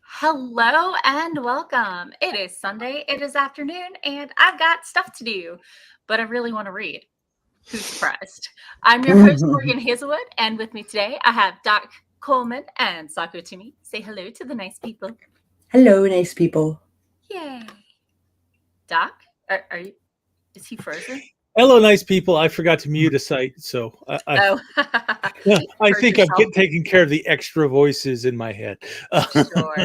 Hello and welcome. It is Sunday, it is afternoon, and I've got stuff to do, but I really want to read. Who's surprised? I'm your host, Morgan Hazelwood, and with me today I have Doc Coleman and Sako Tumi. Say hello to the nice people. Hello, nice people. Yay. Doc, are you, is he frozen? Hello, nice people. I forgot to mute a site, so Oh, I heard think I'm yourself. taking care of the extra voices in my head. Sure.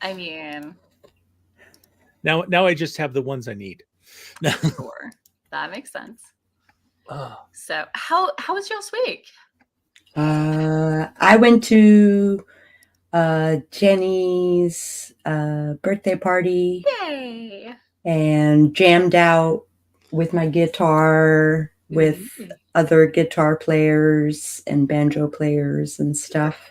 I mean, Now I just have the ones I need. sure. That makes sense. So, how was y'all's week? I went to Jenny's birthday party Yay. and jammed out with my guitar with other guitar players and banjo players and stuff.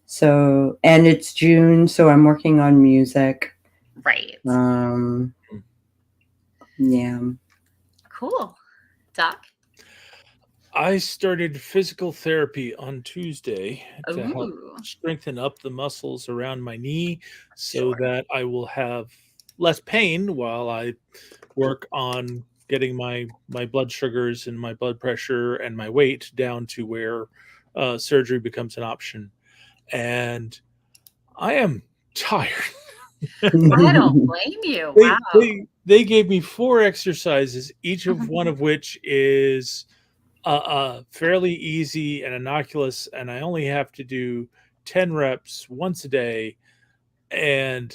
So, and it's June, so I'm working on music. Right. Yeah. Cool. Doc? I started physical therapy on Tuesday to help Ooh. strengthen up the muscles around my knee so that I will have less pain while I work on getting my blood sugars and my blood pressure and my weight down to where surgery becomes an option. And I am tired. I don't blame you. Wow. They gave me 4 exercises, each of one of which is fairly easy and innocuous, and I only have to do 10 reps once a day, and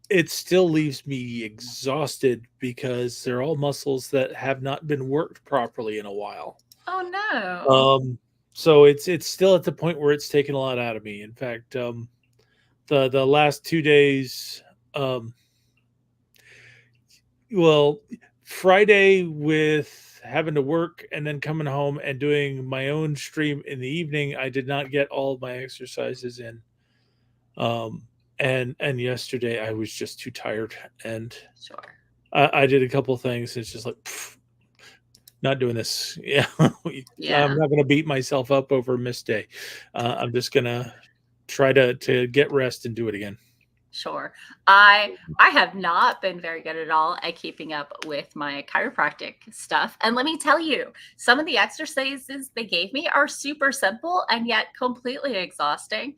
it still leaves me exhausted because they're all muscles that have not been worked properly in a while. Oh no. So it's still at the point where it's taken a lot out of me. In fact, the last 2 days, Friday with having to work and then coming home and doing my own stream in the evening, I did not get all of my exercises in. And yesterday I was just too tired, and Sure. I did a couple things. It's just like, not doing this. Yeah. Yeah. I'm not going to beat myself up over a missed day. I'm just going to try to get rest and do it again. Sure. I have not been very good at all at keeping up with my chiropractic stuff. And let me tell you, some of the exercises they gave me are super simple and yet completely exhausting.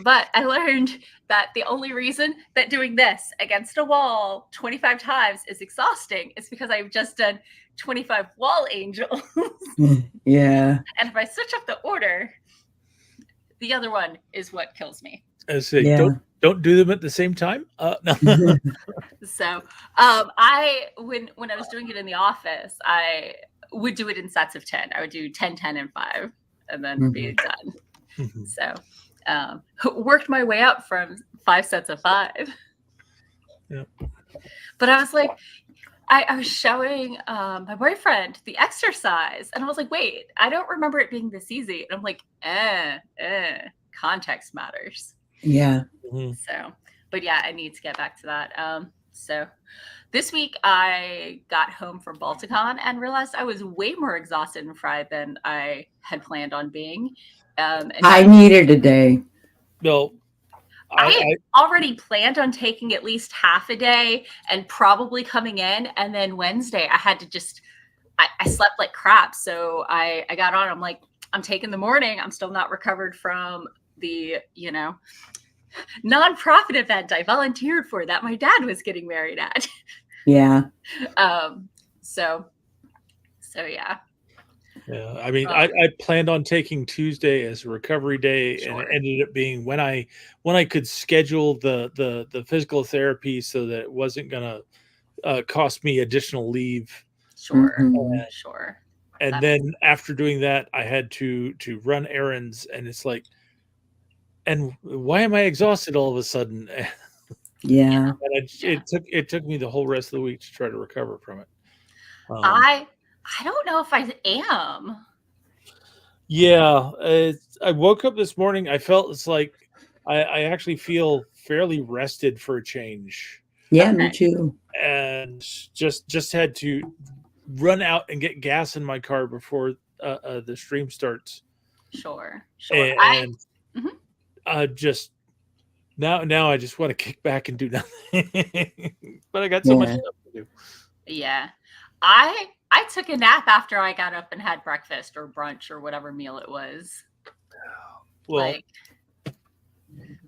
But I learned that the only reason that doing this against a wall 25 times is exhausting is because I've just done 25 wall angels. Yeah. And if I switch up the order, the other one is what kills me. I say, don't do them at the same time. No. So I when I was doing it in the office, I would do it in sets of 10. I would do 10, 10, and 5, and then be done. So worked my way up from 5 sets of 5. Yeah. But I was like, I was showing my boyfriend the exercise, and I was like, wait, I don't remember it being this easy. And I'm like, context matters. Yeah. So, but yeah, I need to get back to that. So this week I got home from Balticon and realized I was way more exhausted and fried than I had planned on being. And I needed a day. No. I had already planned on taking at least half a day and probably coming in. And then Wednesday I had to I slept like crap. So I got on, I'm like, I'm taking the morning. I'm still not recovered from the, nonprofit event I volunteered for that my dad was getting married at. Yeah. So yeah. Yeah, I mean, I planned on taking Tuesday as a recovery day, and it ended up being when I could schedule the physical therapy so that it wasn't gonna cost me additional leave. Sure. And then after doing that, I had to run errands, and it's like, and why am I exhausted all of a sudden? Yeah. And it took me the whole rest of the week to try to recover from it. I don't know if I am. Yeah, I woke up this morning. I felt it's like I actually feel fairly rested for a change. Yeah, me too. And just had to run out and get gas in my car before the stream starts. Sure. And Mhm. just now I just want to kick back and do nothing. But I got so much Yeah. stuff to do. Yeah. I took a nap after I got up and had breakfast or brunch or whatever meal it was. Well, Like,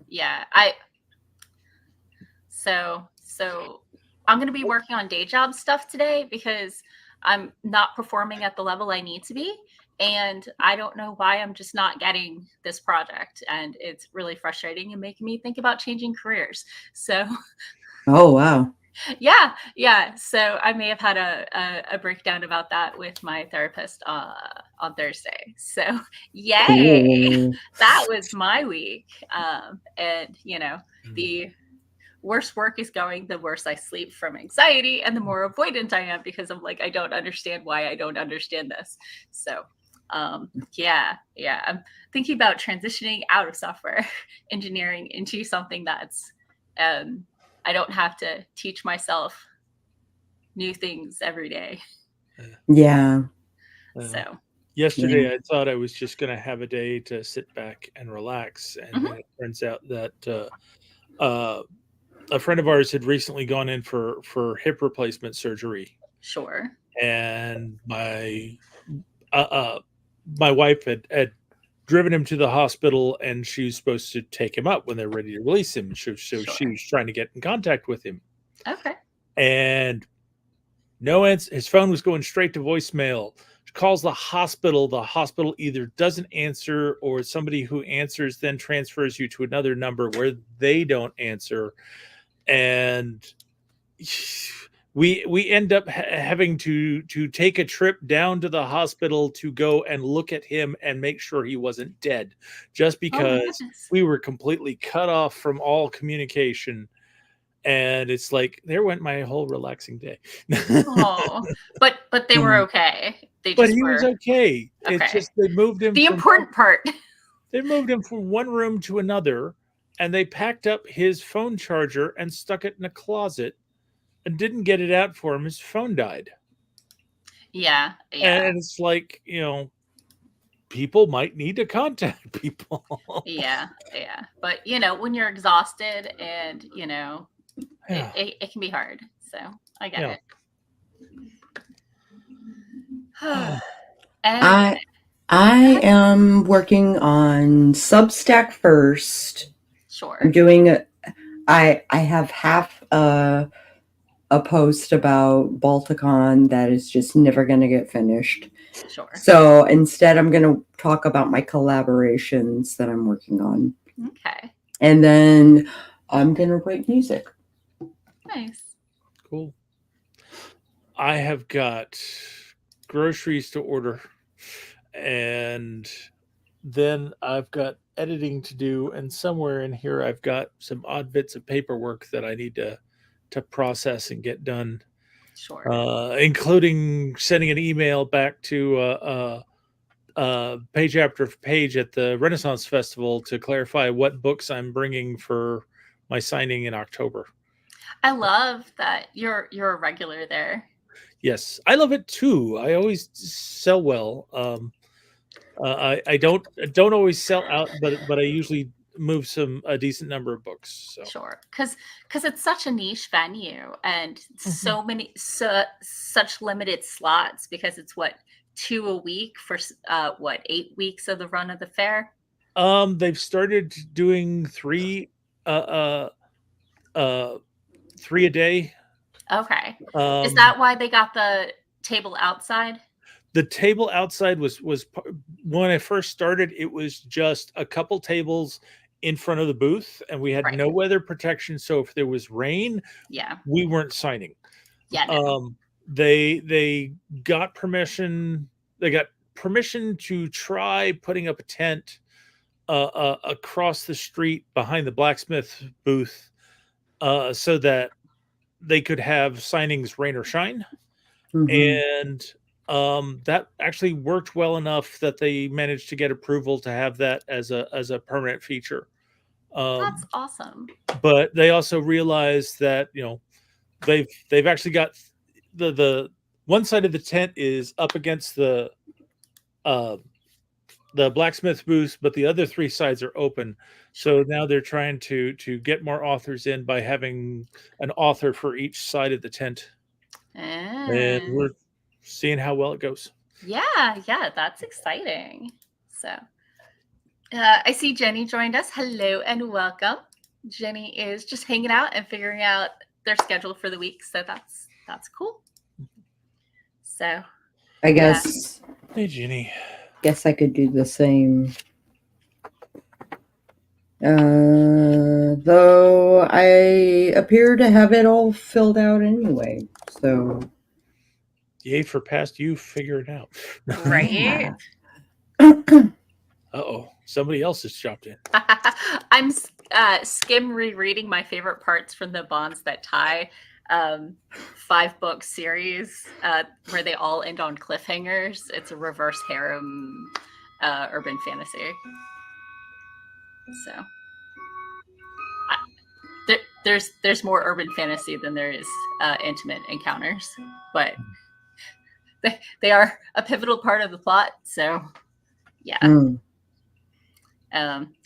yeah, so I'm going to be working on day job stuff today because I'm not performing at the level I need to be, and I don't know why I'm just not getting this project, and it's really frustrating and making me think about changing careers. So Oh, wow. yeah. So I may have had a breakdown about that with my therapist on Thursday. So yay, Cool. that was my week. And the worse work is going, the worse I sleep from anxiety, and the more avoidant I am because I'm like, I don't understand why I don't understand this. So yeah, I'm thinking about transitioning out of software engineering into something that's I don't have to teach myself new things every day. Yeah. So yesterday I thought I was just going to have a day to sit back and relax, and then it turns out that a friend of ours had recently gone in for hip replacement surgery, sure. and my wife had driven him to the hospital, and she was supposed to take him up when they're ready to release him. So she Sure. was trying to get in contact with him, Okay. and no answer. His phone was going straight to voicemail. She calls the hospital. The hospital either doesn't answer, or somebody who answers then transfers you to another number where they don't answer, and we end up having to take a trip down to the hospital to go and look at him and make sure he wasn't dead, just Oh my because goodness. we were completely cut off from all communication. And it's like, there went my whole relaxing day. Oh, but they were okay. They But just he was were okay. It's okay. just they moved him The important part. they moved him from one room to another, and they packed up his phone charger and stuck it in a closet and didn't get it out for him. His phone died. Yeah. And it's like, people might need to contact people. Yeah. But when you're exhausted and Yeah. it can be hard. So I get Yeah. it. And I am working on Substack first. sure. I'm doing I have half a post about Balticon that is just never going to get finished. Sure. So instead, I'm going to talk about my collaborations that I'm working on. Okay. And then I'm going to write music. Nice. Cool. I have got groceries to order, and then I've got editing to do, and somewhere in here I've got some odd bits of paperwork that I need to process and get done. Sure. Including sending an email back to page after page at the Renaissance Festival to clarify what books I'm bringing for my signing in October. I love that you're a regular there. Yes, I love it too. I always sell well. I don't always sell out, but I usually move a decent number of books. So. Sure, because it's such a niche venue and so many such limited slots because it's 2 a week for 8 weeks of the run of the fair. They've started doing 3 3 a day. Okay. Is that why they got the table outside? The table outside was when I first started, it was just a couple tables in front of the booth, and we had no weather protection, so if there was rain, we weren't signing. Yeah. No. They got permission. They got permission to try putting up a tent across the street behind the blacksmith booth, so that they could have signings rain or shine. And that actually worked well enough that they managed to get approval to have that as a permanent feature. That's awesome. But they also realized that they've actually got the one side of the tent is up against the the blacksmith booth, but the other 3 sides are open. So now they're trying to get more authors in by having an author for each side of the tent, and Ah. we're seeing how well it goes. Yeah, that's exciting. So, I see Jenny joined us. Hello and welcome. Jenny is just hanging out and figuring out their schedule for the week, so that's cool. So, I guess. Hey, Jenny. Guess I could do the same. Though I appear to have it all filled out anyway. So. Yay for past you, figure it out. right. Uh-oh, somebody else has chopped in. I'm skim rereading my favorite parts from the Bonds That Tie 5-book series where they all end on cliffhangers. It's a reverse harem urban fantasy. So there's more urban fantasy than there is intimate encounters, but they are a pivotal part of the plot. So yeah.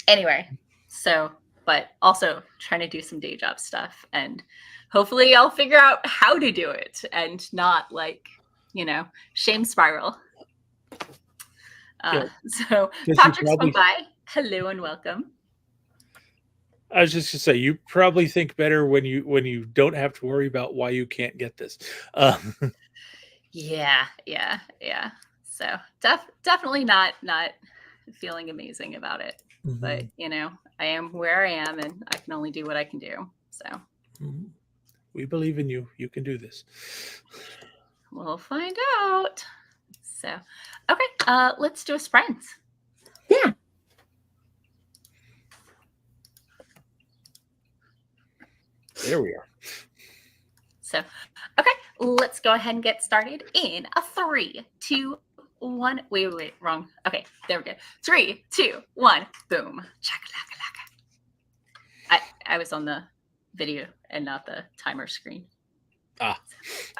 Anyway, so but also trying to do some day job stuff, and hopefully I'll figure out how to do it and not shame spiral. So Patrick's come by. Hello and welcome. I was just gonna say, you probably think better when you don't have to worry about why you can't get this. Yeah. So definitely not feeling amazing about it, but I am where I am, and I can only do what I can do. So we believe in you. You can do this. We'll find out. So, okay, let's do a sprint. Yeah. There we are. So, okay, let's go ahead and get started in a 3, 2, 1. Wait, wrong. Okay, there we go. 3, 2, 1. Boom. Chakalaka. I was on the video and not the timer screen. Okay. All better now.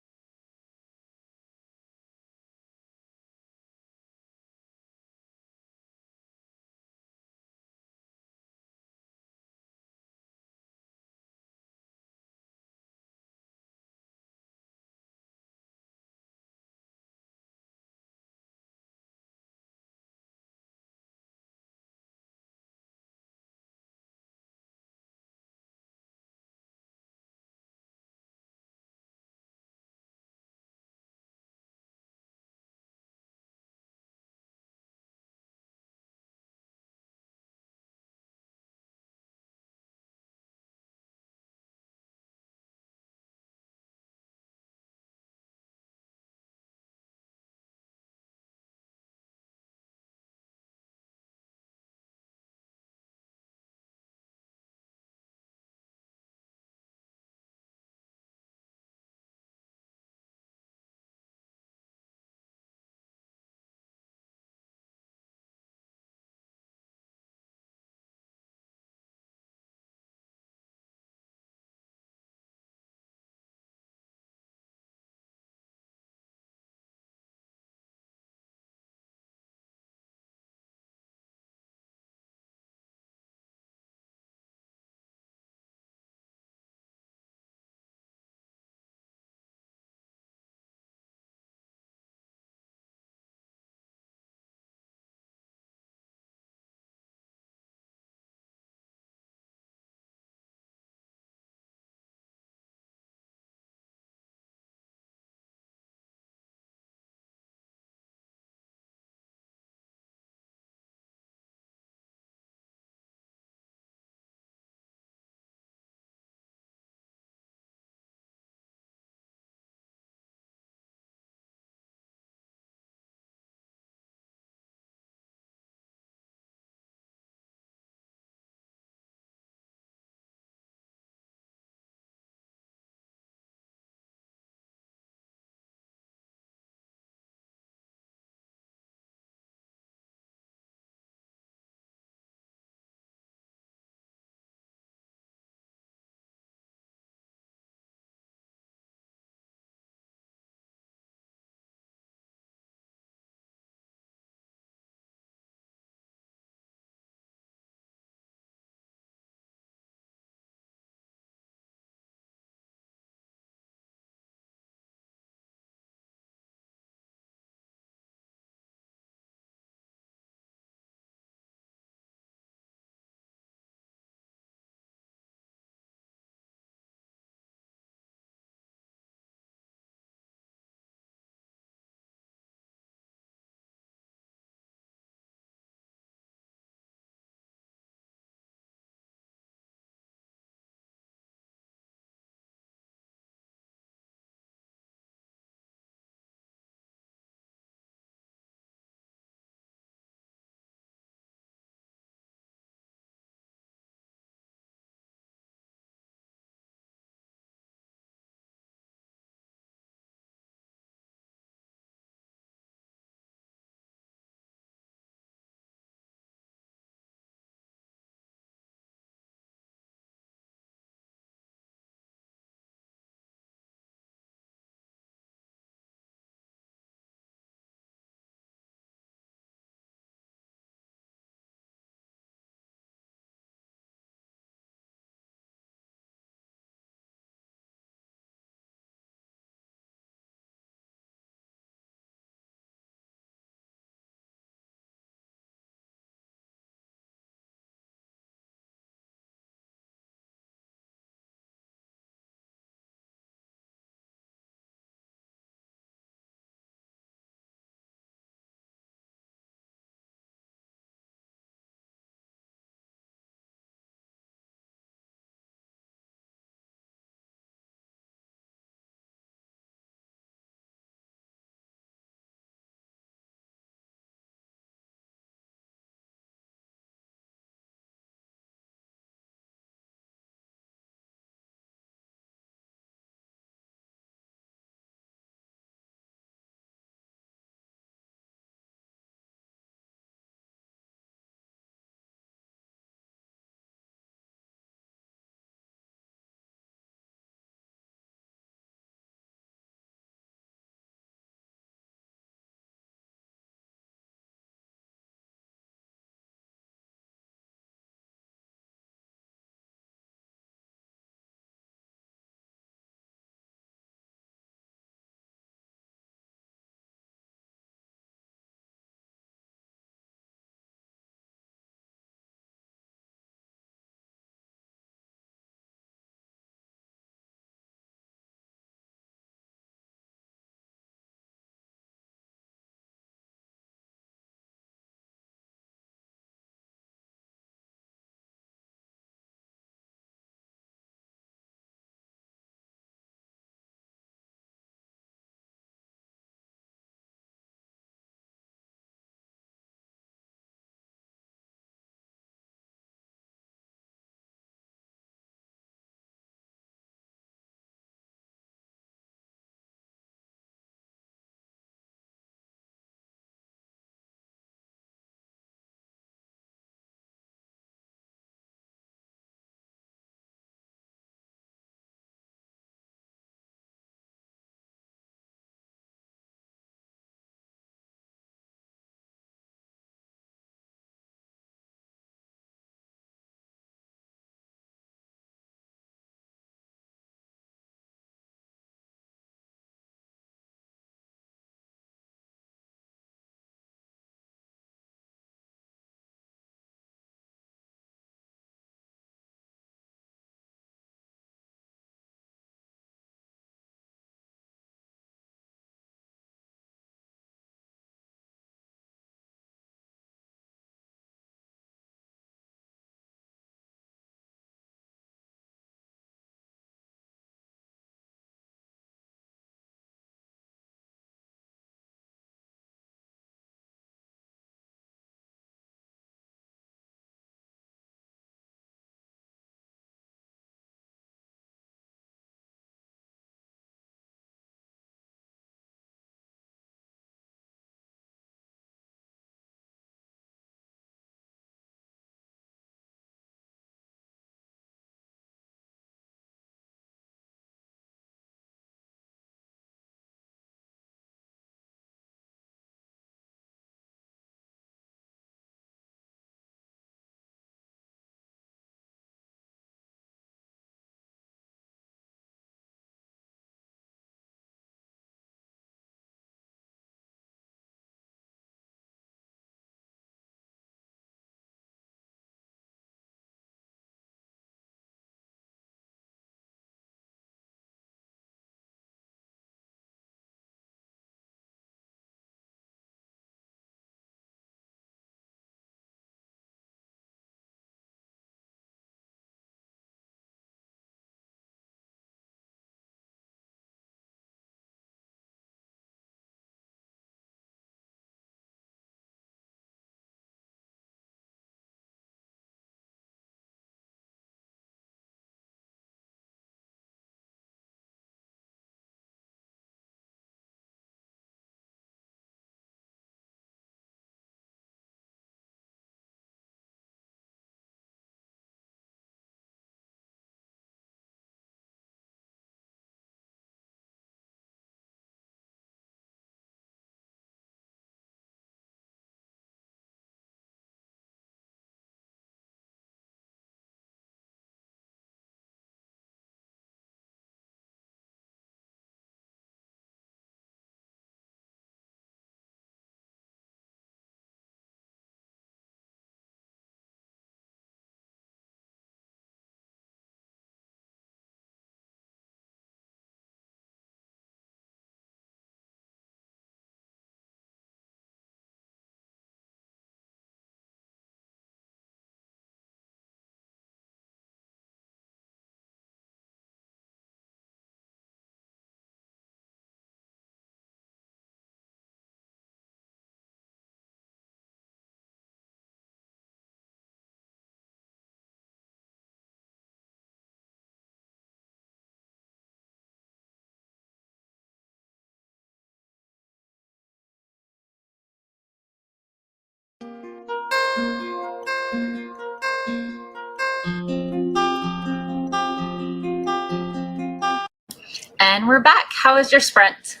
And we're back. How was your sprint?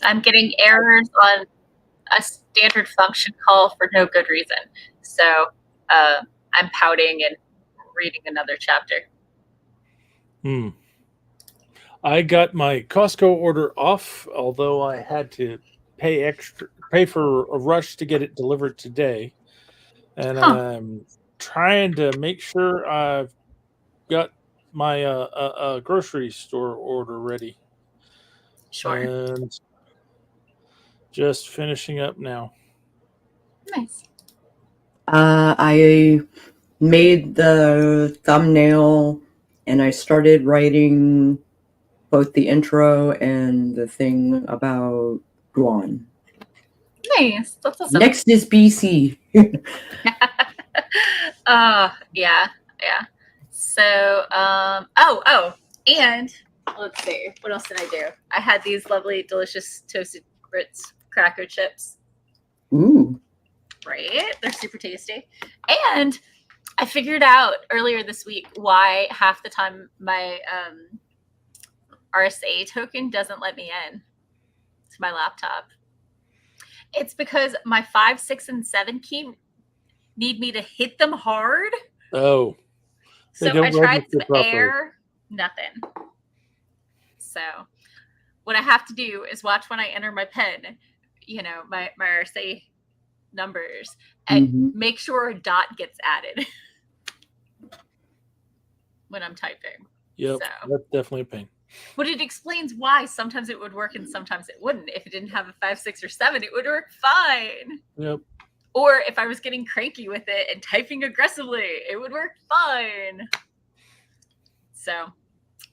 I'm getting errors on a standard function call for no good reason. So I'm pouting and reading another chapter. I got my Costco order off, although I had to pay for a rush to get it delivered today. And I'm trying to make sure I've got my grocery store order ready. Sure. And just finishing up now. Nice. I made the thumbnail and I started writing both the intro and the thing about Guan. Nice. That's awesome. Next is BC. Yeah. So, and let's see, what else did I do? I had these lovely, delicious toasted Ritz cracker chips. Ooh. Right? They're super tasty. And I figured out earlier this week why half the time my RSA token doesn't let me in to my laptop. It's because my 5, 6, and 7 key need me to hit them hard. Oh. So I tried some air, nothing. So what I have to do is watch when I enter my pen, my RSA numbers, and make sure a dot gets added when I'm typing. Yep, so, that's definitely a pain. But it explains why sometimes it would work and sometimes it wouldn't. If it didn't have a 5, 6, or 7, it would work fine. Yep. Or if I was getting cranky with it and typing aggressively, it would work fine. So,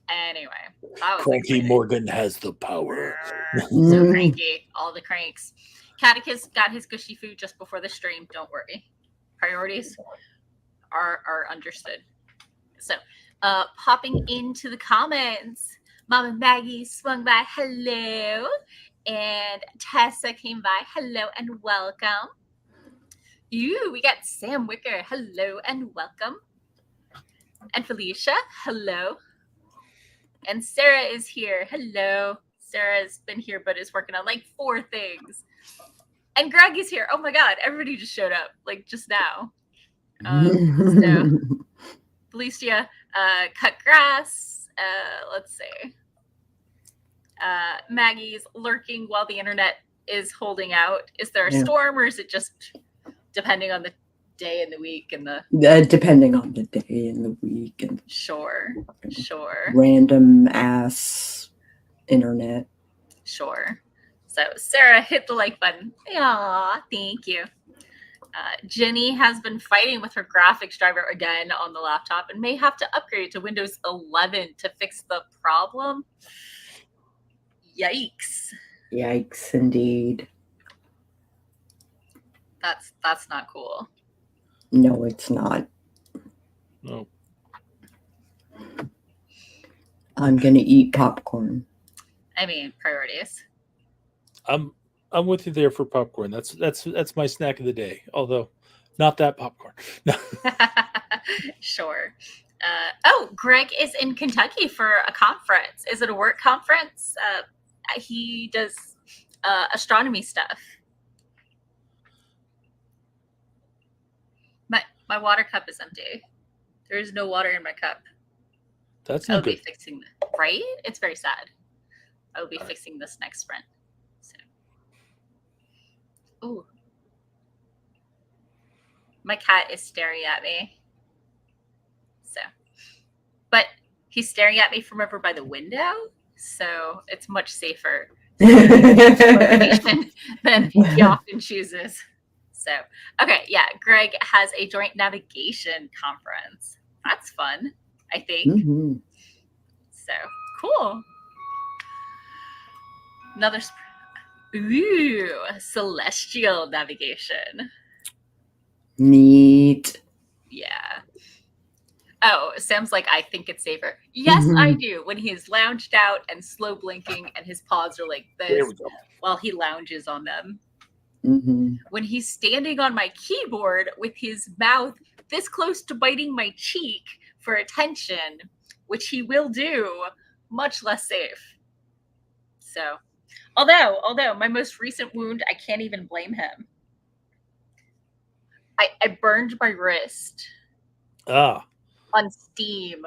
anyway. Cranky Morgan has the power. So cranky. All the cranks. Catticus got his gushy food just before the stream. Don't worry. Priorities are understood. So, popping into the comments. Mama Maggie swung by. Hello. And Tessa came by. Hello and welcome. We got Sam Wicker. Hello and welcome. And Felicia. Hello. And Sarah is here. Hello. Sarah's been here but is working on like 4 things. And Greg is here. Oh my God. Everybody just showed up like just now. So Felicia cut grass. Let's see. Maggie's lurking while the internet is holding out. Is there a storm or is it just depending on the day and the week and the depending on the day and the week and sure random ass internet. Sure. So Sarah hit the like button. Aw, thank you. Jenny has been fighting with her graphics driver again on the laptop and may have to upgrade to Windows 11 to fix the problem. Yikes. Yikes, indeed. That's not cool. No, it's not. No. I'm gonna eat popcorn. I mean, priorities. I'm with you there for popcorn. That's my snack of the day. Although, not that popcorn. No. Sure. Greg is in Kentucky for a conference. Is it a work conference? He does astronomy stuff. My water cup is empty. There is no water in my cup. That's not good. I'll be fixing that. Right? It's very sad. I will be fixing this next sprint. So. Ooh. My cat is staring at me. So. But he's staring at me from over by the window. So it's much safer than he often chooses. So, okay, yeah, Greg has a joint navigation conference. That's fun, I think. Mm-hmm. So, cool. Another, celestial navigation. Neat. Yeah. Oh, Sam's like, I think it's safer. Yes, I do. When he is lounged out and slow blinking and his paws are like this while he lounges on them. Mm-hmm. When he's standing on my keyboard with his mouth this close to biting my cheek for attention, which he will do, much less safe. So, although my most recent wound, I can't even blame him. I burned my wrist on steam.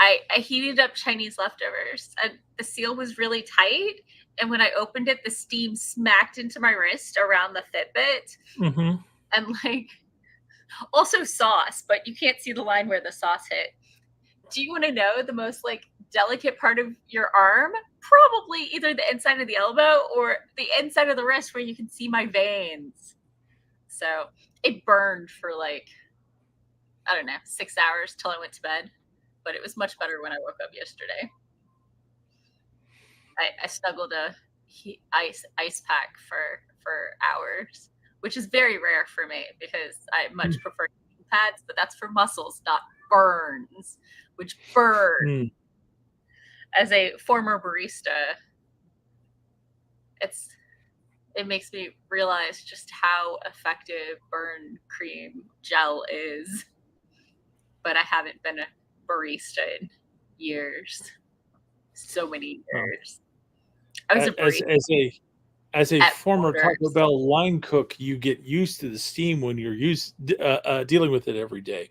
I heated up Chinese leftovers, and the seal was really tight. And when I opened it, the steam smacked into my wrist around the Fitbit. Mm-hmm. And like, also sauce, but you can't see the line where the sauce hit. Do you want to know the most like delicate part of your arm? Probably either the inside of the elbow or the inside of the wrist where you can see my veins. So it burned for like, I don't know, 6 hours till I went to bed. But it was much better when I woke up yesterday. I snuggled a ice pack for hours, which is very rare for me because I much prefer pads, but that's for muscles, not burns, which burn. As a former barista, it makes me realize just how effective burn cream gel is. But I haven't been a barista in years. So many years. I was a barista. As a former Taco Bell line cook, you get used to the steam when you're dealing with it every day.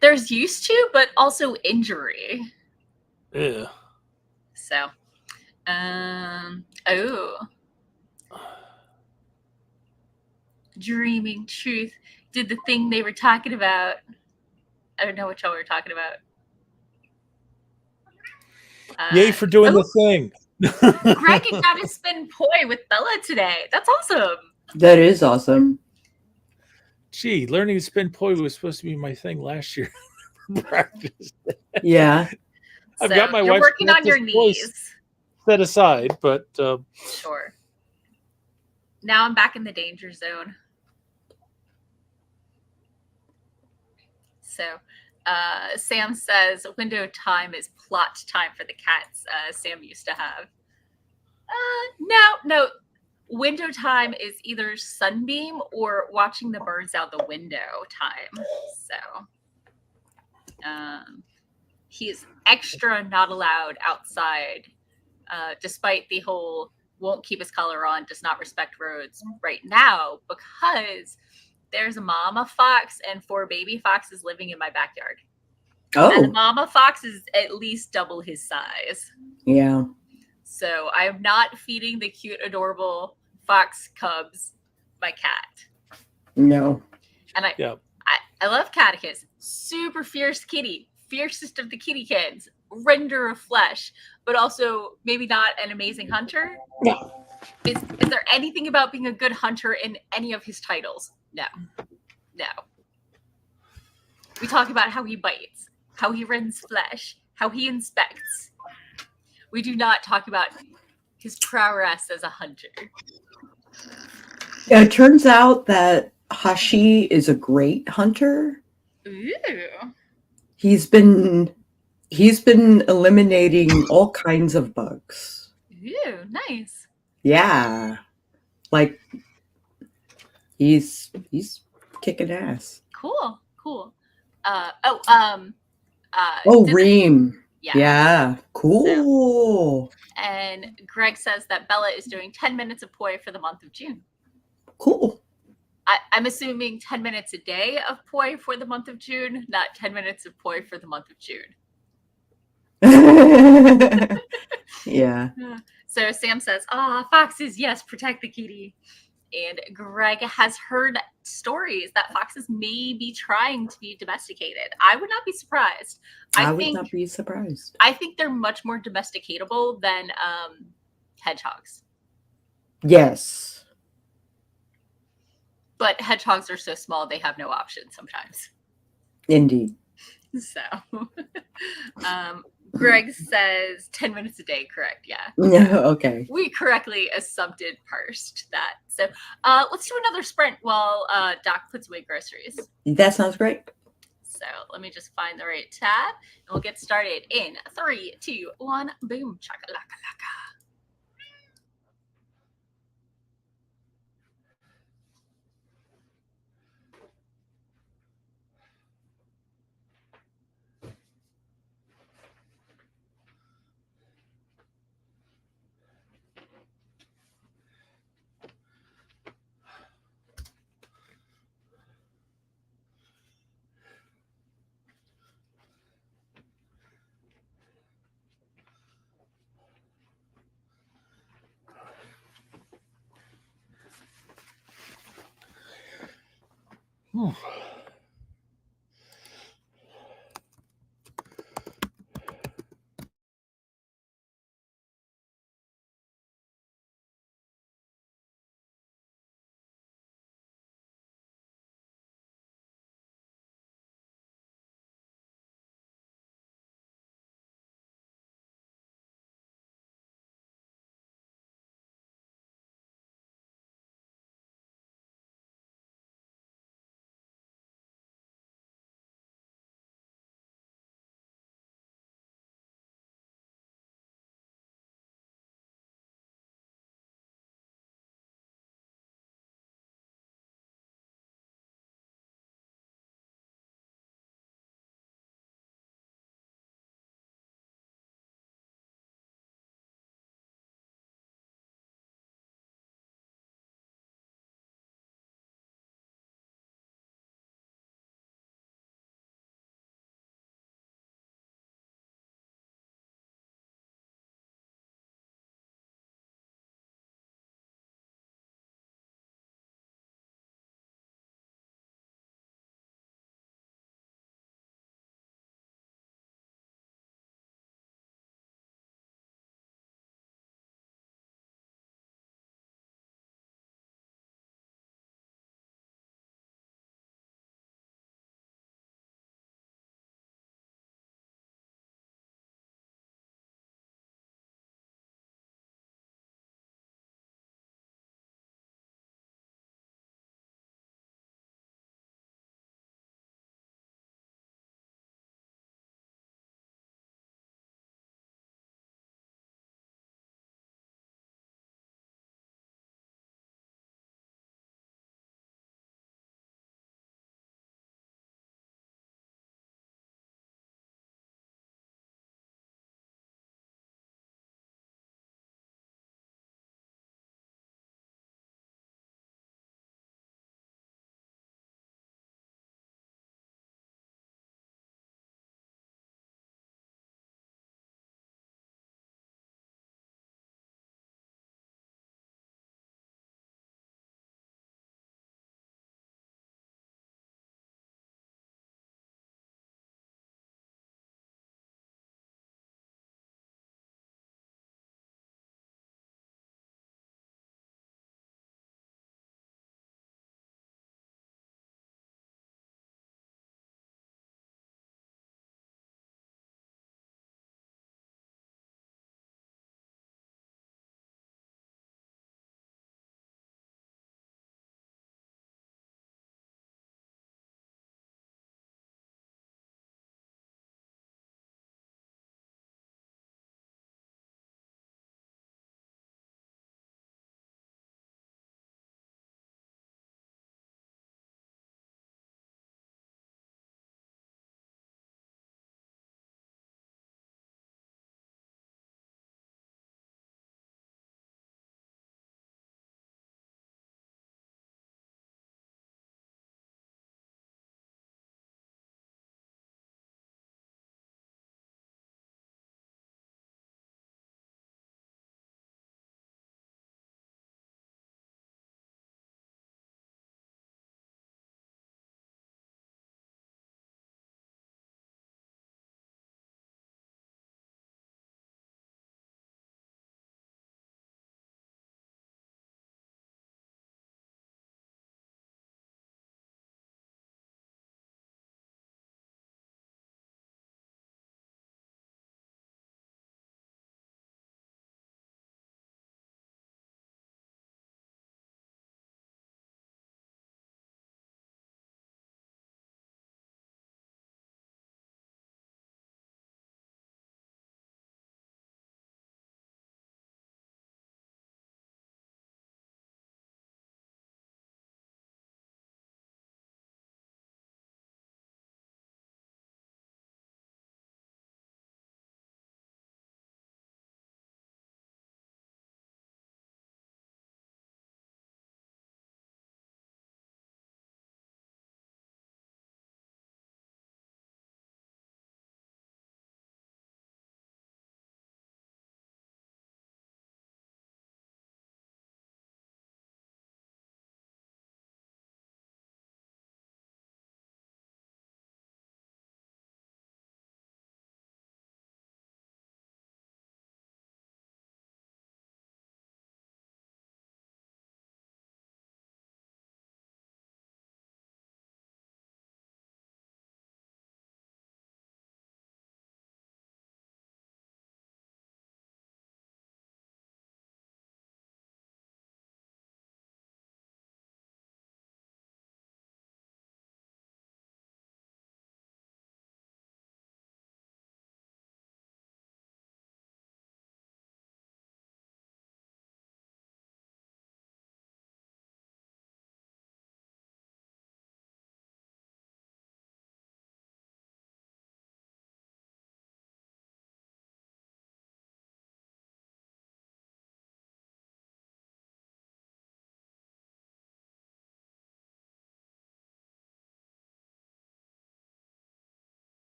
There's used to, but also injury. Yeah. So, Dreaming Truth did the thing they were talking about. I don't know what y'all were talking about. Yay for doing the thing. Greg got to spin poi with Bella today. That's awesome. That is awesome. Gee, learning to spin poi was supposed to be my thing last year. Practice. Yeah. I've got my wife's working on your knees set aside, but sure. Now I'm back in the danger zone. So Sam says window time is plot time for the cats. Sam used to have. No. Window time is either sunbeam or watching the birds out the window time. So he's extra not allowed outside, despite the whole won't keep his collar on, does not respect roads right now, because there's a mama fox and 4 baby foxes living in my backyard. Oh. And the mama fox is at least double his size. Yeah. So I am not feeding the cute, adorable fox cubs my cat. No. And I love Catticus. Super fierce kitty. Fiercest of the kitty kids. Render of flesh. But also maybe not an amazing hunter. No. Is there anything about being a good hunter in any of his titles? No. We talk about how he bites, how he rends flesh, how he inspects. We do not talk about his prowess as a hunter. Yeah, it turns out that Hashi is a great hunter. Ooh. He's been eliminating all kinds of bugs. Ooh, nice. Yeah. Like he's kicking ass. Cool. Reem. Yeah. Cool. So, and Greg says that Bella is doing 10 minutes of poi for the month of June. Cool. I'm assuming 10 minutes a day of poi for the month of June, not 10 minutes of poi for the month of June. Yeah. So Sam says, foxes, yes, protect the kitty. And Greg has heard stories that foxes may be trying to be domesticated. I would not be surprised. I would not be surprised. I think they're much more domesticatable than hedgehogs. Yes. But hedgehogs are so small, they have no option sometimes. Indeed. So, Greg says 10 minutes a day, correct? Yeah. Okay. We correctly assumpted parsed that. So let's do another sprint while Doc puts away groceries. That sounds great. So let me just find the right tab, and we'll get started in 3, 2, 1, boom, chakalaka-laka. Whew.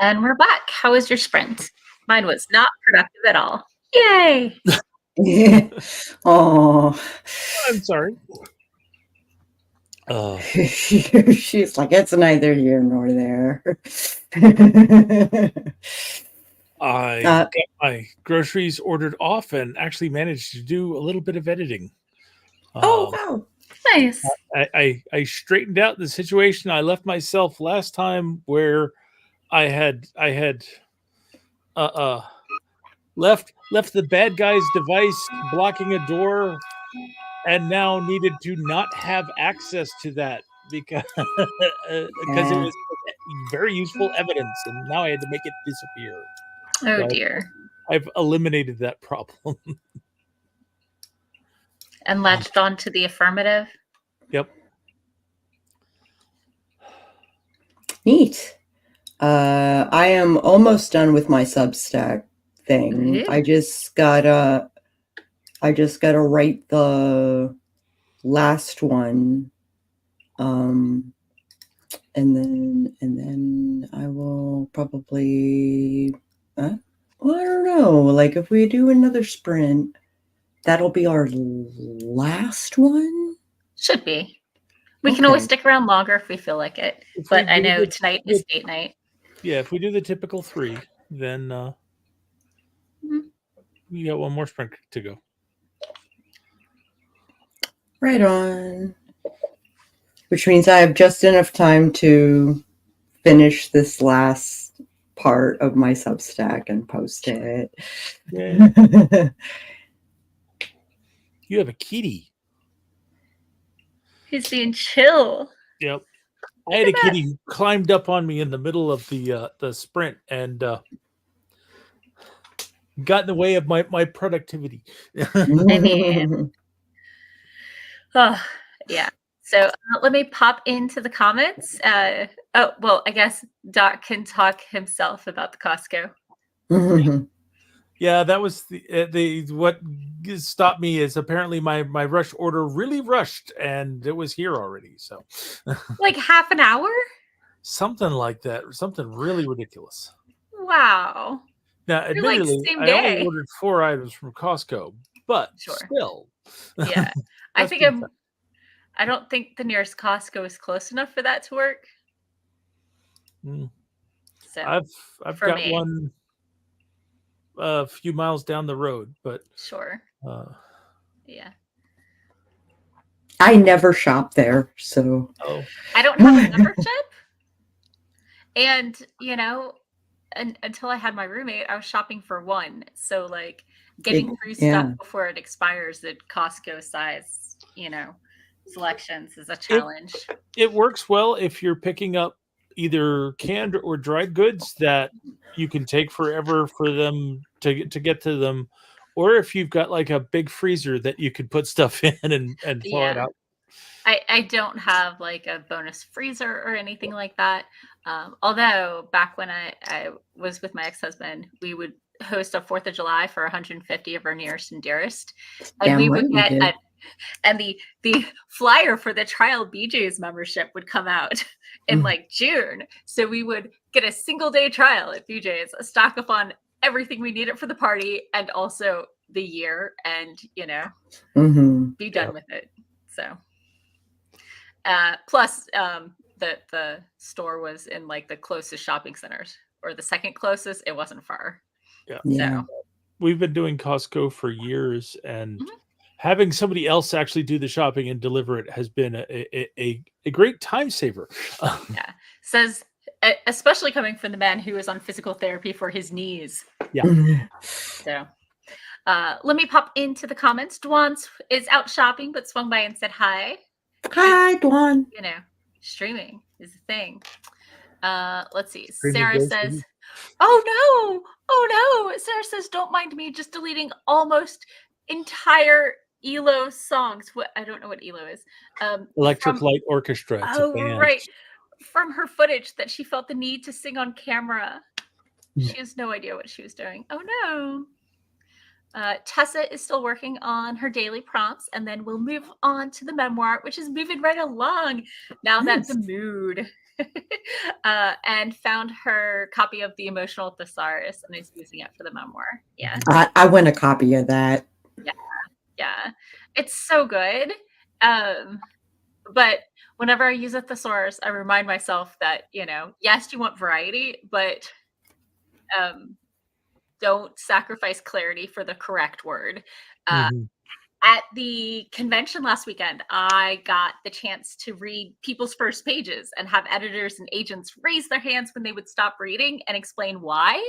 And we're back. How was your sprint? Mine was not productive at all. Yay! Oh, I'm sorry. she's like, it's neither here nor there. I got my groceries ordered off and actually managed to do a little bit of editing. Oh, wow. Nice. I straightened out the situation I left myself last time, where I had left the bad guy's device blocking a door, and now needed to not have access to that because because it was very useful evidence, and now I had to make it disappear. Oh, So dear. I've eliminated that problem. And latched on to the affirmative. Yep. Neat. I am almost done with my Substack thing. Ooh. I just gotta write the last one, and then I will probably, well, I don't know. Like, if we do another sprint, that'll be our last one. Should be. We can always stick around longer if we feel like it. But I know tonight is date night. Yeah, if we do the typical 3, then we got one more sprint to go. Right on. Which means I have just enough time to finish this last part of my Substack and post it. Yeah. You have a kitty. He's being chill. Yep. I had a kitty who climbed up on me in the middle of the sprint and got in the way of my productivity. I mean, oh, yeah. So let me pop into the comments. Oh, well, I guess Doc can talk himself about the Costco. Yeah, that was the what stopped me is apparently my rush order really rushed, and it was here already. So like half an hour? Something like that. Something really ridiculous. Wow. Now, admittedly, I only ordered 4 items from Costco, but still. Yeah. I don't think the nearest Costco is close enough for that to work. So I've got one a few miles down the road, but sure. Yeah. I never shop there, so I don't have a membership. And until I had my roommate, I was shopping for one. So like getting through stuff before it expires at Costco size, selections is a challenge. It works well if you're picking up either canned or dried goods that you can take forever for them to get to them, or if you've got like a big freezer that you could put stuff in and thaw it out. I don't have like a bonus freezer or anything like that. Although back when I was with my ex-husband, we would host a 4th of July for 150 of our nearest and dearest. And we would get and the flyer for the trial BJ's membership would come out in like June. So we would get a single day trial at BJ's, stock up on everything we needed for the party and also the year, and be done with it. So plus the store was in like the closest shopping centers, or the second closest. It wasn't far. So we've been doing Costco for years, and having somebody else actually do the shopping and deliver it has been a great time saver. Yeah. Says, especially coming from the man who is on physical therapy for his knees. Yeah. So let me pop into the comments. Dwan is out shopping, but swung by and said hi. Hi, Dwan. Streaming is a thing. Let's see. Sarah says, oh no. Sarah says, don't mind me just deleting almost entire ELO songs. What, I don't know what ELO is. Electric Light Orchestra. Right. From her footage that she felt the need to sing on camera. She has no idea what she was doing. Oh no. Tessa is still working on her daily prompts, and then we'll move on to the memoir, which is moving right along now that the mood and found her copy of The Emotional Thesaurus and is using it for the memoir. Yeah. I want a copy of that. Yeah. It's so good. But whenever I use a thesaurus, I remind myself that, yes, you want variety, but don't sacrifice clarity for the correct word. Mhm. At the convention last weekend, I got the chance to read people's first pages and have editors and agents raise their hands when they would stop reading and explain why.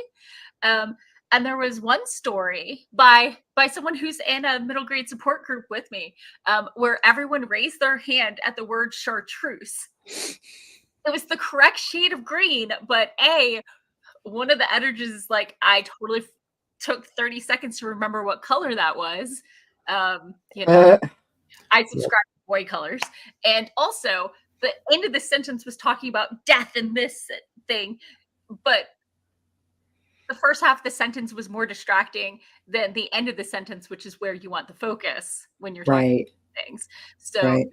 Um, and there was one story by someone who's in a middle grade support group with me, where everyone raised their hand at the word chartreuse. It was the correct shade of green, but one of the editors is like, I totally took 30 seconds to remember what color that was. I subscribe to Voit colors. And also, the end of the sentence was talking about death and this thing, but the first half of the sentence was more distracting than the end of the sentence, which is where you want the focus when you're talking Right. about things. So, Right.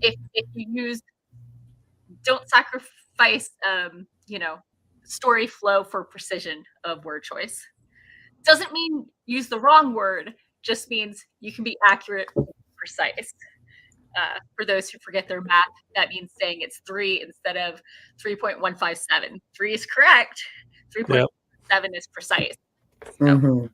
If you use, don't sacrifice, story flow for precision of word choice. Doesn't mean use the wrong word, just means you can be accurate and precise. For those who forget their math, that means saying it's 3 instead of 3.157. 3 is correct. 3.7 is precise. Mhm.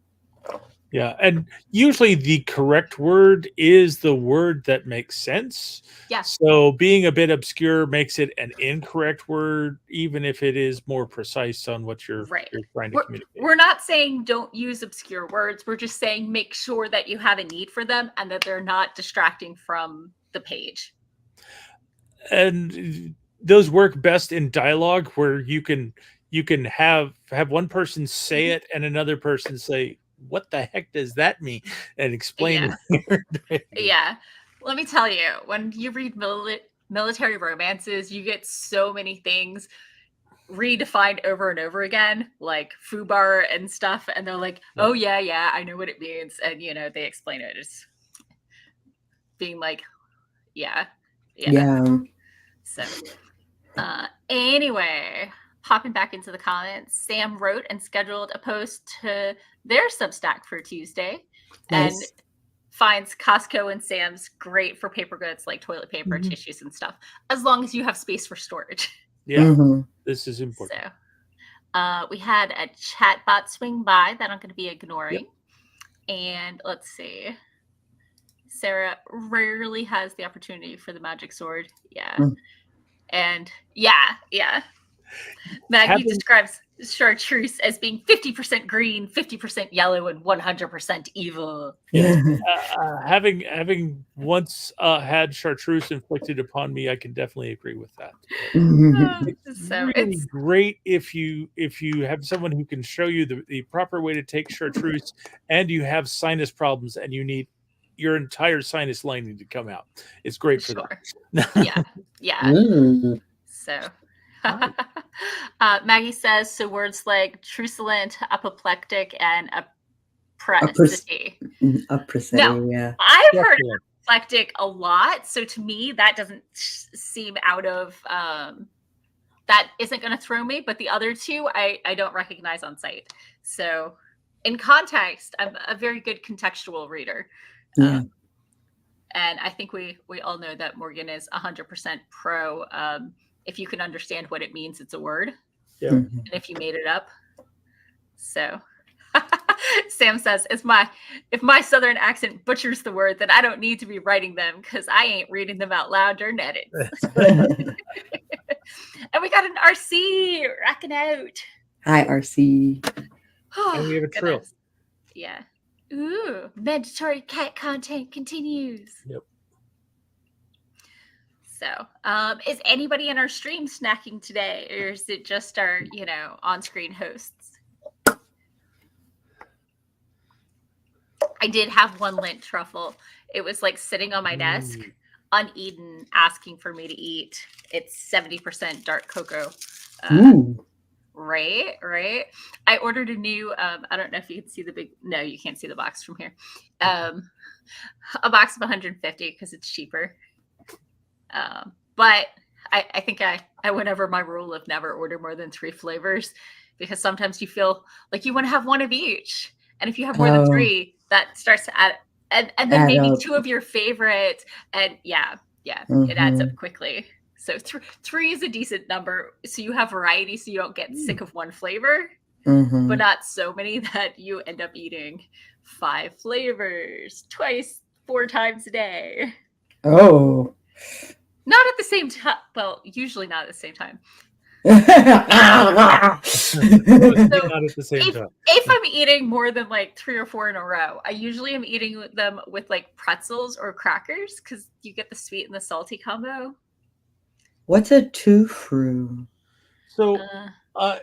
Yeah, and usually the correct word is the word that makes sense. Yeah. So being a bit obscure makes it an incorrect word, even if it is more precise on what you're trying to communicate. We're not saying don't use obscure words. We're just saying make sure that you have a need for them and that they're not distracting from the page. And those work best in dialogue where you can have one person say it and another person say, what the heck does that mean? And explain. Yeah. Let me tell you, when you read military romances, you get so many things redefined over and over again, like foobar and stuff. And they're like, oh, yeah, I know what it means. And, they explain it as being like, yeah. Yeah. So, anyway, popping back into the comments, Sam wrote and scheduled a post to their Substack for Tuesday. Nice. And finds Costco and Sam's great for paper goods like toilet paper, tissues, and stuff, as long as you have space for storage. Yeah, this is important. So we had a chatbot swing by that I'm going to be ignoring. And let's see. Sarah rarely has the opportunity for the magic sword. Yeah. And yeah. Maggie describes chartreuse as being 50% green, 50% yellow, and 100% evil. Having once had chartreuse inflicted upon me, I can definitely agree with that. It's really great if you have someone who can show you the proper way to take chartreuse, and you have sinus problems, and you need your entire sinus lining to come out. It's great for that. Yeah. So. Maggie says, so words like truculent, apoplectic, and apricity. Yeah. I've heard apoplectic a lot, so to me that doesn't seem out of that isn't going to throw me, but the other two I don't recognize on sight. So in context, I'm a very good contextual reader. And I think we all know that Morgan is 100% pro if you can understand what it means, it's a word. And if you made it up. So Sam says, if my Southern accent butchers the word, then I don't need to be writing them because I ain't reading them out loud during edits. And we got an RC rocking out. Hi, RC. And we have a trill. Yeah. Ooh, mandatory cat content continues. Yep. So, is anybody in our stream snacking today, or is it just our, on-screen hosts? I did have one lint truffle. It was like sitting on my desk, uneaten, asking for me to eat. It's 70% dark cocoa. Right. I ordered a new, I don't know if you can see no, you can't see the box from here. A box of 150 because it's cheaper. But I think I went over my rule of never order more than 3 flavors, because sometimes you feel like you want to have one of each. And if you have more than 3, that starts to add, and then Add maybe up. 2 of your favorite. And yeah, it adds up quickly. So 3 is a decent number. So you have variety, so you don't get sick of one flavor, but not so many that you end up eating 5 flavors twice, 4 times a day. Oh. Not at the same time. Well, usually not at the same time. Not at the same time. If I'm eating more than like 3 or 4 in a row, I usually am eating them with like pretzels or crackers, because you get the sweet and the salty combo. What's a two-fru? So, I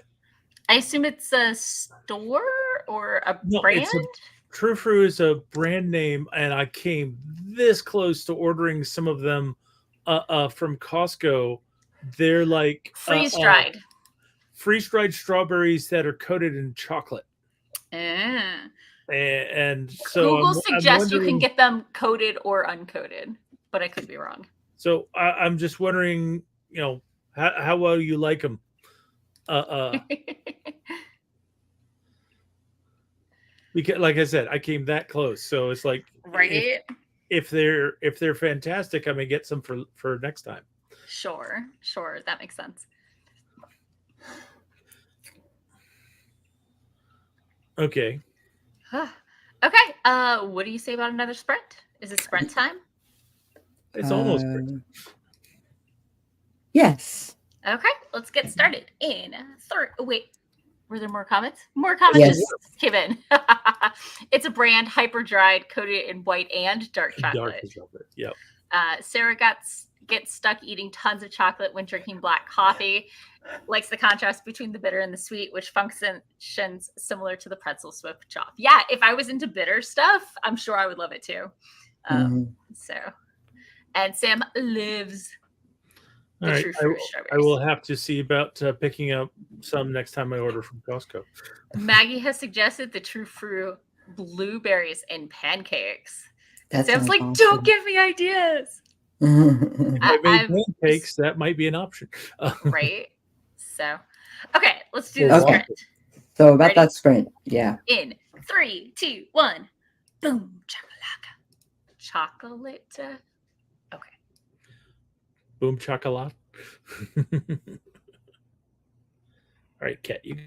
assume it's a store or a no, brand. True Fruit is a brand name, and I came this close to ordering some of them from Costco. They're like freeze-dried strawberries that are coated in chocolate. And so Google suggests you can get them coated or uncoated, but I could be wrong. So I'm just wondering, how well you like them. Because, like I said, I came that close, so it's like, right. If they're fantastic, I may get some for next time. Sure, that makes sense. Okay. Okay. What do you say about another sprint? Is it sprint time? It's almost sprint. Yes. Okay, let's get started in 3. Wait, were there more comments? More comments just came in. It's a brand, hyper dried, coated in white and dark chocolate. Yep. Sarah gets stuck eating tons of chocolate when drinking black coffee. Likes the contrast between the bitter and the sweet, which functions similar to the pretzel smoked off. Yeah, if I was into bitter stuff, I'm sure I would love it too. So, and Sam lives. All right, I will have to see about picking up some next time I order from Costco. Maggie has suggested the True Fruit blueberries in pancakes. That Sam's like, awesome. don't give me ideas. If I made pancakes, that might be an option. Right. So, okay, let's do the sprint. So about that sprint, yeah. In 3, 2, 1, boom, chakalaka. Chocolate. Okay. Boom chocolate. All right, Kat, you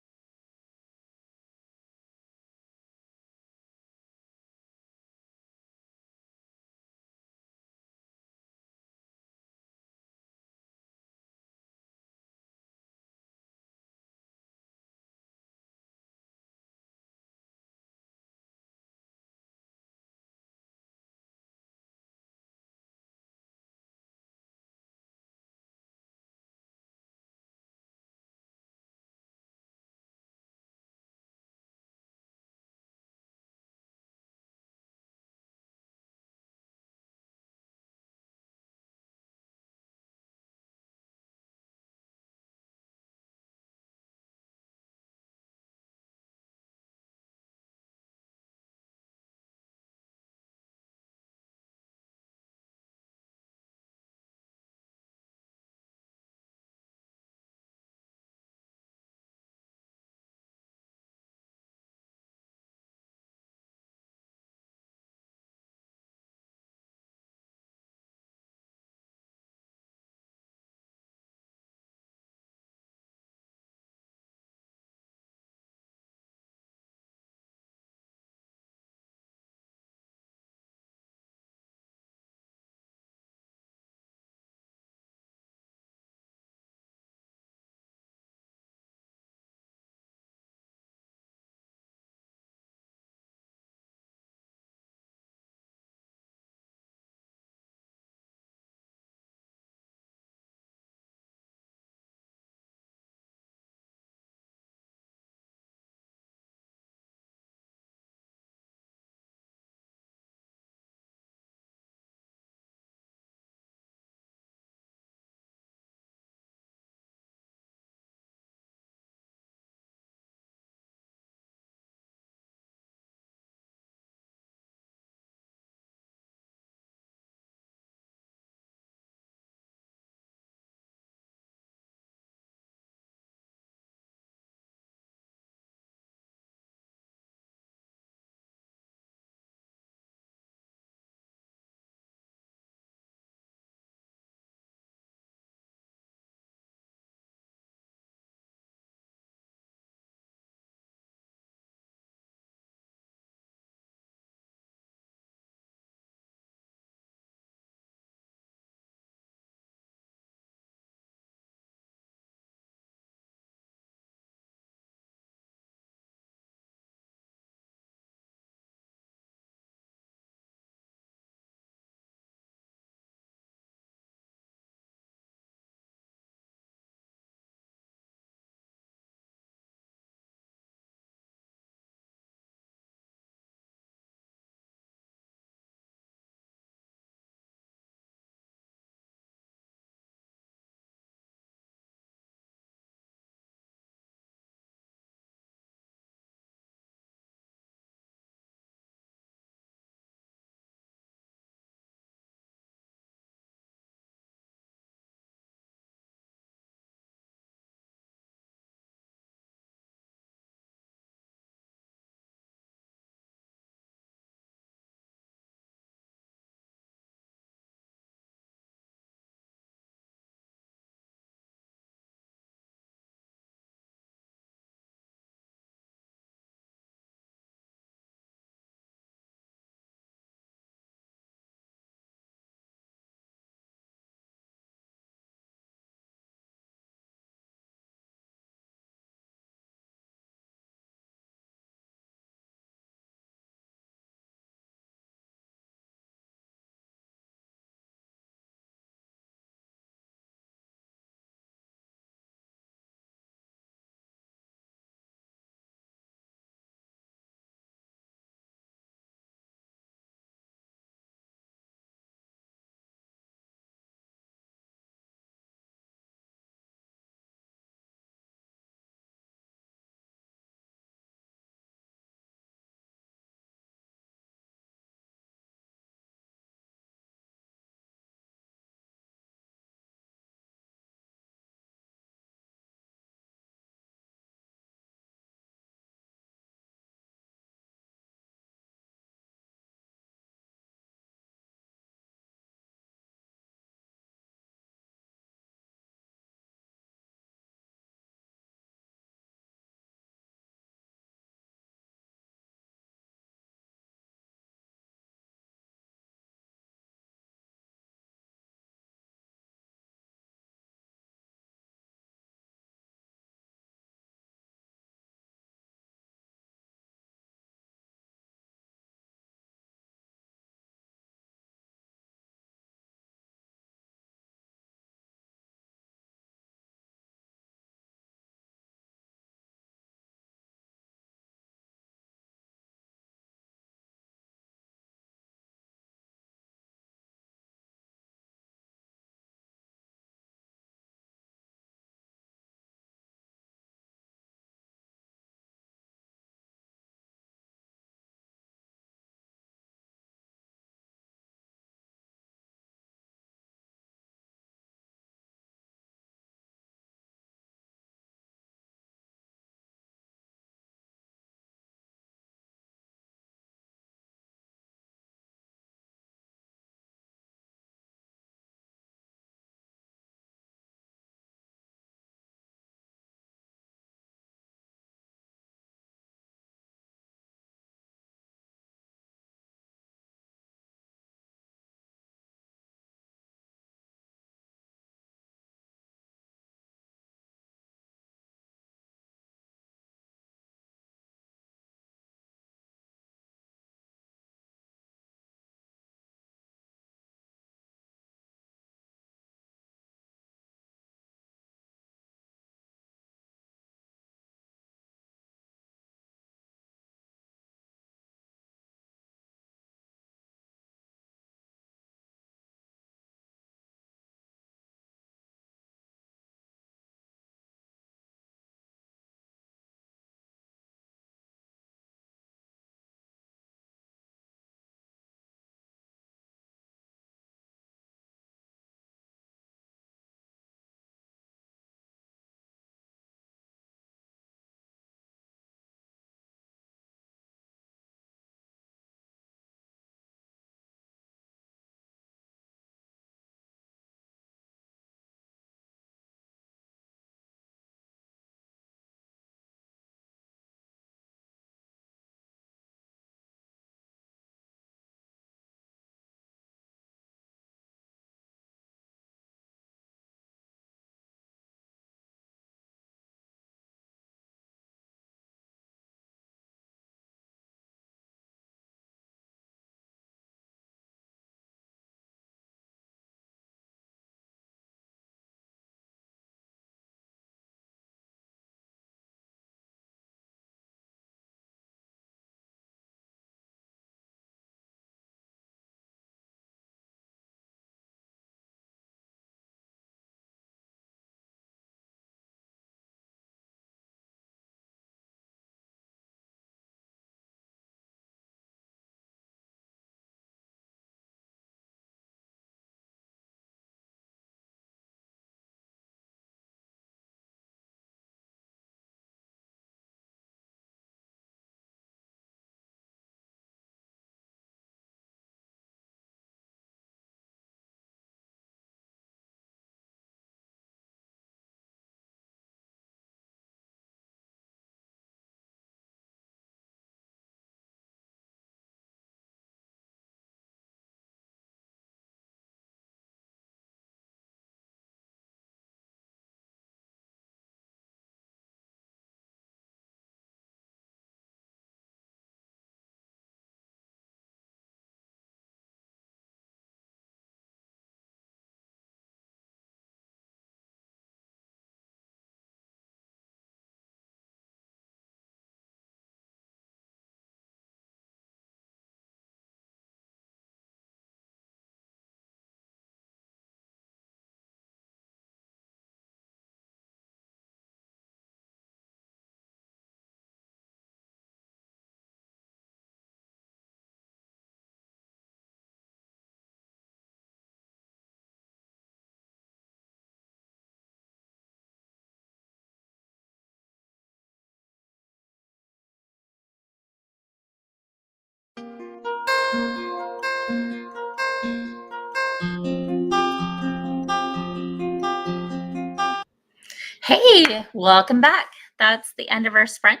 Hey, welcome back. That's the end of our sprint.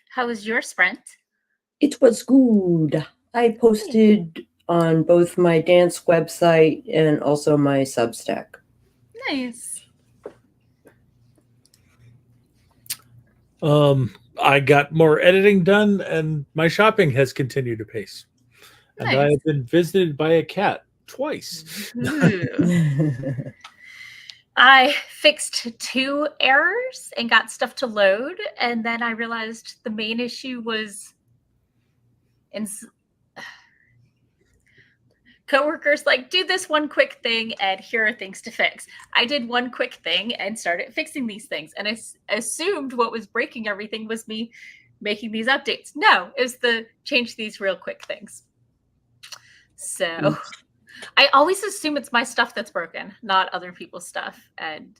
How was your sprint? It was good. I posted on both my dance website and also my Substack. Nice. I got more editing done, and my shopping has continued to pace. And I Nice. have been visited by a cat twice. Ooh. I fixed 2 errors and got stuff to load, and then I realized the main issue was coworkers like, do this one quick thing and here are things to fix. I did one quick thing and started fixing these things, and I assumed what was breaking everything was me making these updates. No, it was the change these real quick things. So I always assume it's my stuff that's broken, not other people's stuff. And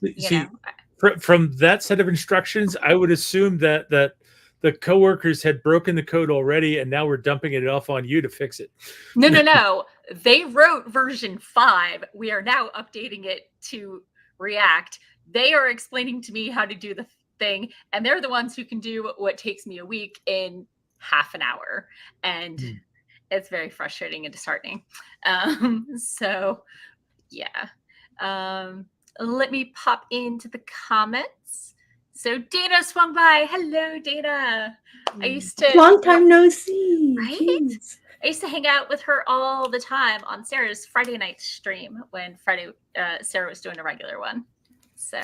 from that set of instructions, I would assume that the coworkers had broken the code already, and now we're dumping it off on you to fix it. No. They wrote version 5. We are now updating it to React. They are explaining to me how to do the thing, and they're the ones who can do what takes me a week in half an hour. And it's very frustrating and disheartening. So, yeah. Let me pop into the comments. So Dana swung by. Hello, Dana. I used to long time no see. Right? Jeez. I used to hang out with her all the time on Sarah's Friday night stream when Sarah was doing a regular one. So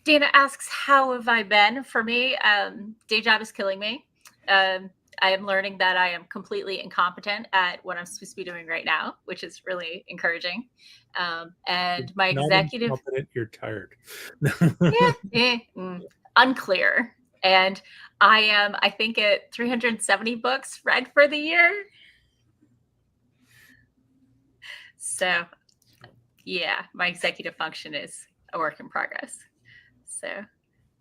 Dana asks, how have I been? For me, day job is killing me. I am learning that I am completely incompetent at what I'm supposed to be doing right now, which is really encouraging. And my executive... Not incompetent, you're tired. Unclear. And I am, I think, at 370 books read for the year. So, yeah, my executive function is a work in progress. So,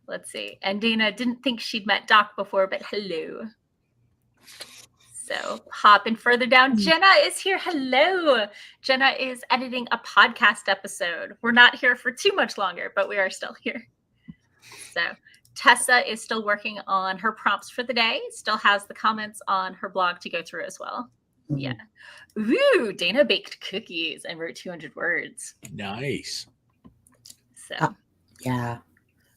let's see. And Dana didn't think she'd met Doc before, but hello. So, hopping further down, Jenna is here. Hello. Jenna is editing a podcast episode. We're not here for too much longer, but we are still here. So, Tessa is still working on her prompts for the day, still has the comments on her blog to go through as well. Yeah. Ooh, Dana baked cookies and wrote 200 words. Nice. So, yeah.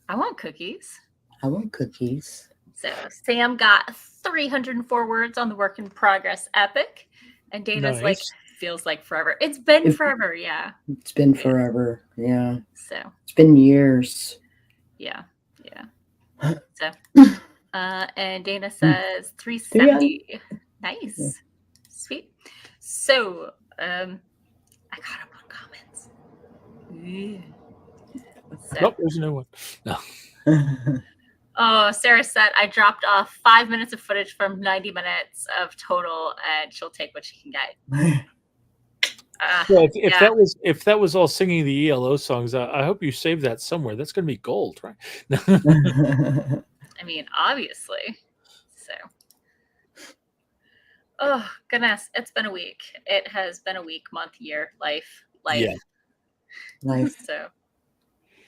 I want cookies. I want cookies. So, Sam got 304 words on the work in progress epic. And Dana's like, feels like forever. It's been forever, yeah. It's been forever, yeah. So, it's been years. Yeah. So, and Dana says 370. Nice. Yeah. Sweet. So, I got up on comments. So. Nope, there's no one. No. Oh, Sarah said I dropped off 5 minutes of footage from 90 minutes of total, and she'll take what she can get. If that was all singing the ELO songs, I hope you save that somewhere. That's going to be gold, right? I mean, obviously. So, oh goodness, it's been a week. It has been a week, month, year, life. Yeah. Life. So.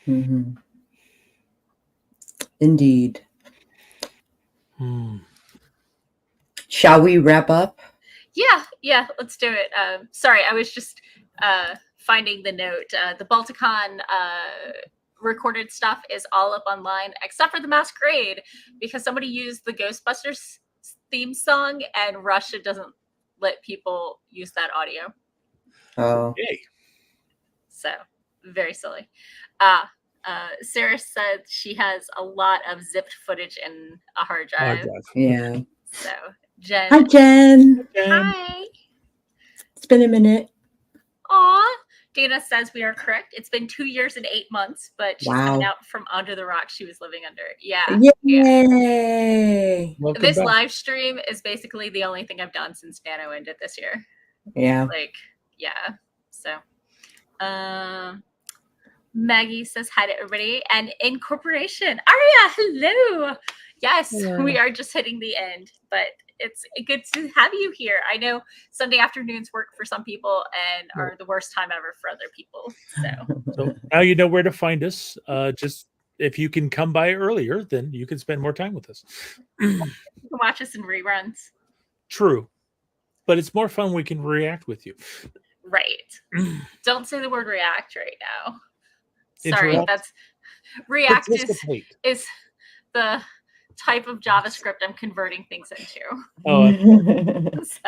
Mm-hmm. Indeed. Shall we wrap up? Yeah, let's do it. Sorry, I was just finding the note. The Balticon recorded stuff is all up online, except for the Masquerade, because somebody used the Ghostbusters theme song, and Russia doesn't let people use that audio. Oh. Yay. So, very silly. Sarah said she has a lot of zipped footage in a hard drive. Yeah. So, Jen. Hi, Jen. Hi. It's been a minute. Aw. Dana says we are correct. It's been 2 years and 8 months, but she's coming out from under the rock she was living under. Yeah. Yay. Yeah. This live stream is basically the only thing I've done since Nano ended this year. Yeah. Like, yeah. So, Maggie says hi to everybody. And Incorporation. Aria, hello. Yes, we are just hitting the end, but it's good to have you here. I know Sunday afternoons work for some people and are the worst time ever for other people. So now you know where to find us. Just if you can come by earlier, then you can spend more time with us. You can watch us in reruns. True. But it's more fun we can react with you. Right. Don't say the word react right now. Sorry, Interrupt. that's react is the type of JavaScript I'm converting things into. Oh, So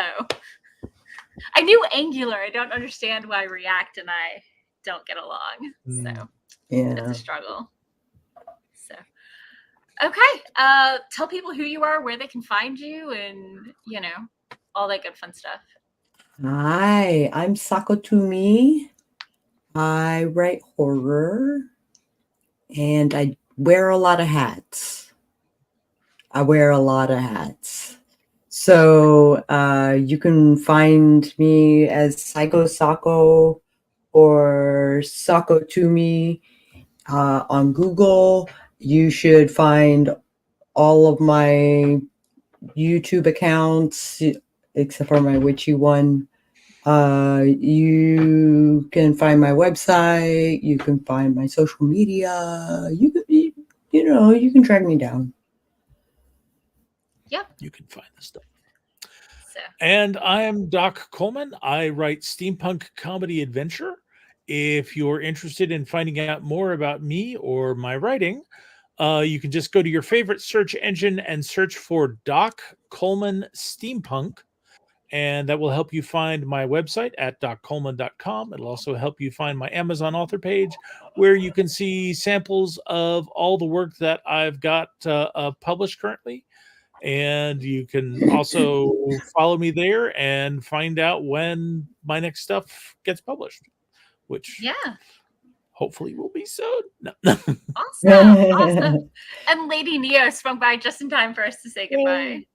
I knew Angular. I don't understand why React and I don't get along. So yeah, it's a struggle. So okay, tell people who you are, where they can find you, and all that good fun stuff. Hi, I'm Sako Tumi. I write horror, and I wear a lot of hats. So you can find me as Psycho Sako or Sako Tumi on Google. You should find all of my YouTube accounts, except for my witchy one. You can find my website. You can find my social media. You can track me down. Yep. you can find the stuff. So And I am Doc Coleman. I write steampunk comedy adventure. If you're interested in finding out more about me or my writing, you can just go to your favorite search engine and search for Doc Coleman Steampunk. And that will help you find my website at doccoleman.com. It'll also help you find my Amazon author page, where you can see samples of all the work that I've got published currently. And you can also follow me there and find out when my next stuff gets published, which hopefully will be soon. No. awesome. And Lady Neo swung by just in time for us to say goodbye.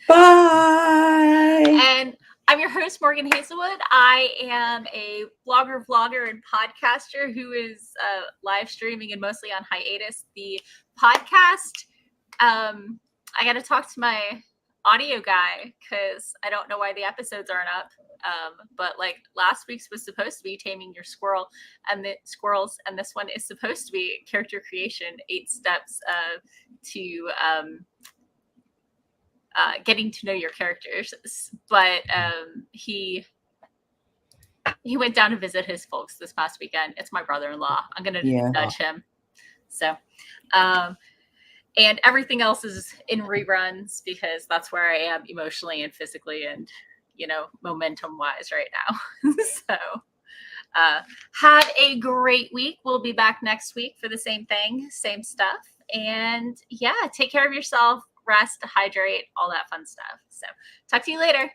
Bye. And I'm your host, Morgan Hazelwood. I am a blogger, vlogger, and podcaster who is live streaming and mostly on hiatus. The podcast, I got to talk to my audio guy because I don't know why the episodes aren't up. But like last week's was supposed to be Taming Your Squirrel and the Squirrels, and this one is supposed to be character creation, 8 steps to getting to know your characters. But he went down to visit his folks this past weekend. It's my brother-in-law. I'm gonna nudge him. So and everything else is in reruns because that's where I am emotionally and physically and momentum wise right now. So have a great week. We'll be back next week for the same thing, same stuff. And take care of yourself, rest, hydrate, all that fun stuff. So talk to you later.